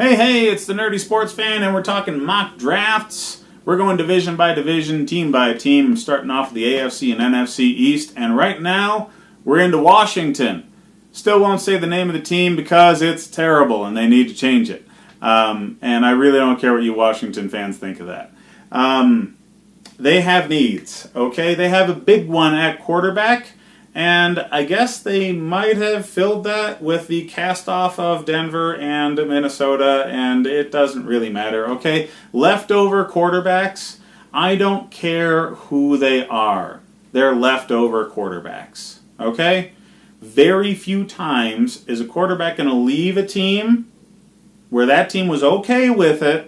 Hey, it's the Nerdy Sports Fan, and we're talking mock drafts. We're going division by division, team by team, starting off with the AFC and NFC East, and right now, we're into Washington. Still won't say the name of the team because it's terrible, and they need to change it. And I really don't care what you Washington fans think of that. They have needs, okay? They have a big one at quarterback, and I guess they might have filled that with the cast-off of Denver and Minnesota, and it doesn't really matter, okay? Leftover quarterbacks, I don't care who they are. They're leftover quarterbacks, okay? Very few times is a quarterback going to leave a team where that team was okay with it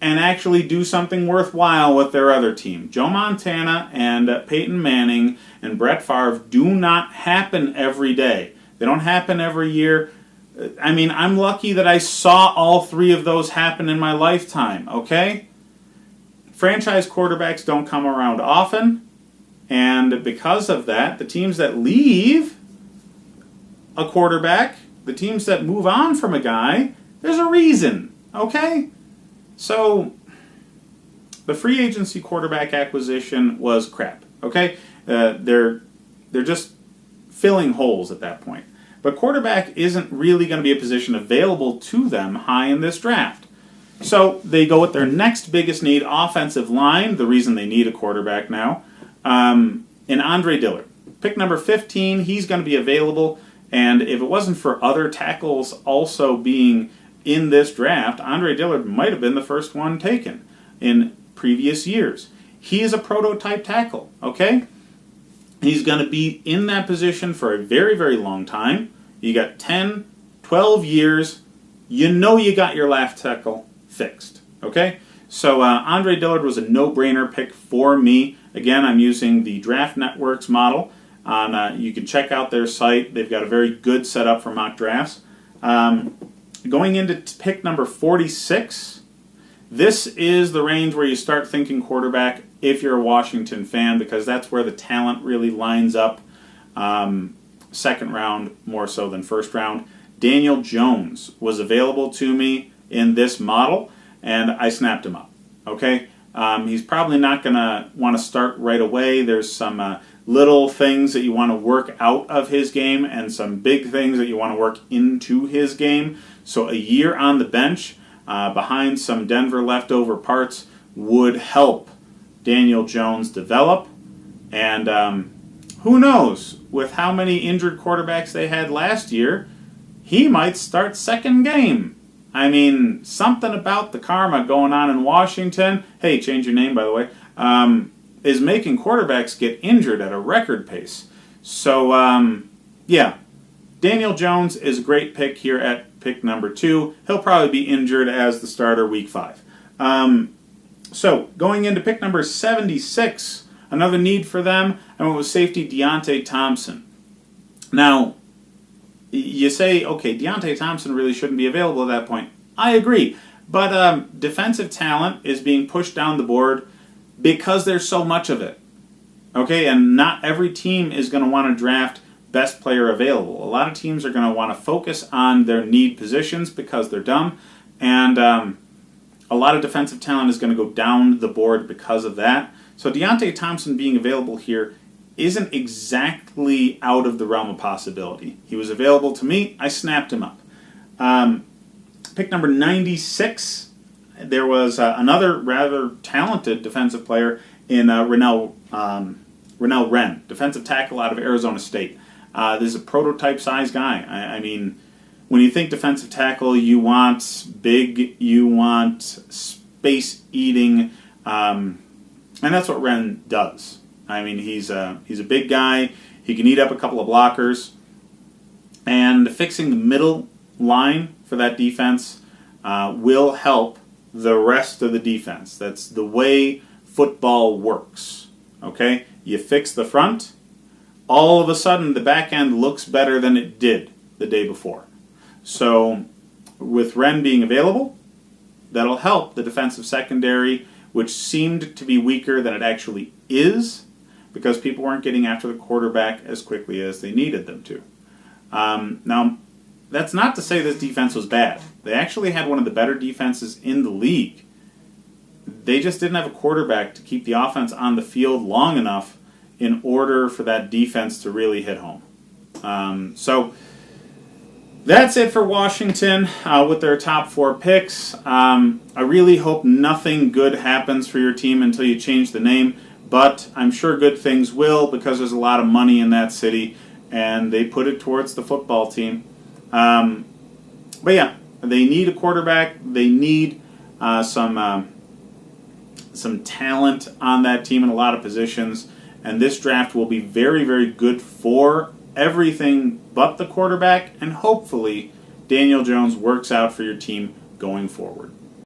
and actually do something worthwhile with their other team. Joe Montana and Peyton Manning and Brett Favre do not happen every day. They don't happen every year. I mean, I'm lucky that I saw all three of those happen in my lifetime, okay? Franchise quarterbacks don't come around often, and because of that, the teams that leave a quarterback, the teams that move on from a guy, there's a reason, okay? So, the free agency quarterback acquisition was crap, okay? They're just filling holes at that point. But quarterback isn't really going to be a position available to them high in this draft. So, they go with their next biggest need, offensive line, the reason they need a quarterback now, in Andre Dillard. Pick number 15, he's going to be available, and if it wasn't for other tackles also being in this draft, Andre Dillard might have been the first one taken in previous years. He is a prototype tackle, okay? He's going to be in that position for a very, very long time. You got 10, 12 years. You know you got your left tackle fixed, okay? So Andre Dillard was a no-brainer pick for me. Again, I'm using the Draft Network's model. You can check out their site. They've got a very good setup for mock drafts. Going into pick number 46, this is the range where you start thinking quarterback if you're a Washington fan, because that's where the talent really lines up. Second round more so than first round. Daniel Jones was available to me in this model, and I snapped him up. Okay, he's probably not going to want to start right away. There's some little things that you want to work out of his game and some big things that you want to work into his game. So a year on the bench behind some Denver leftover parts would help Daniel Jones develop. And who knows, with how many injured quarterbacks they had last year, he might start second game. I mean, something about the karma going on in Washington, hey, change your name by the way, is making quarterbacks get injured at a record pace. So, yeah, Daniel Jones is a great pick here at pick number 2. He'll probably be injured as the starter week 5. So, going into pick number 76, another need for them, I went with safety Deontay Thompson. Now, you say, okay, Deontay Thompson really shouldn't be available at that point. I agree. But defensive talent is being pushed down the board because there's so much of it. Okay, and not every team is going to want to draft best player available. A lot of teams are going to want to focus on their need positions because they're dumb. And a lot of defensive talent is going to go down the board because of that. So Deontay Thompson being available here isn't exactly out of the realm of possibility. He was available to me. I snapped him up. Pick number 96, there was another rather talented defensive player in Renell Wren, defensive tackle out of Arizona State. This is a prototype-sized guy. I mean, when you think defensive tackle, you want big, you want space-eating, and that's what Wren does. I mean, he's a big guy. He can eat up a couple of blockers. And fixing the middle line for that defense will help the rest of the defense. That's the way football works. Okay? You fix the front, all of a sudden the back end looks better than it did the day before. So, with Wren being available, that'll help the defensive secondary, which seemed to be weaker than it actually is, because people weren't getting after the quarterback as quickly as they needed them to. Now, that's not to say this defense was bad. They actually had one of the better defenses in the league. They just didn't have a quarterback to keep the offense on the field long enough in order for that defense to really hit home. So that's it for Washington with their top 4 picks. I really hope nothing good happens for your team until you change the name, but I'm sure good things will because there's a lot of money in that city, and they put it towards the football team. But yeah, they need a quarterback. They need some talent on that team in a lot of positions, and this draft will be very, very good for everything but the quarterback, and hopefully Daniel Jones works out for your team going forward.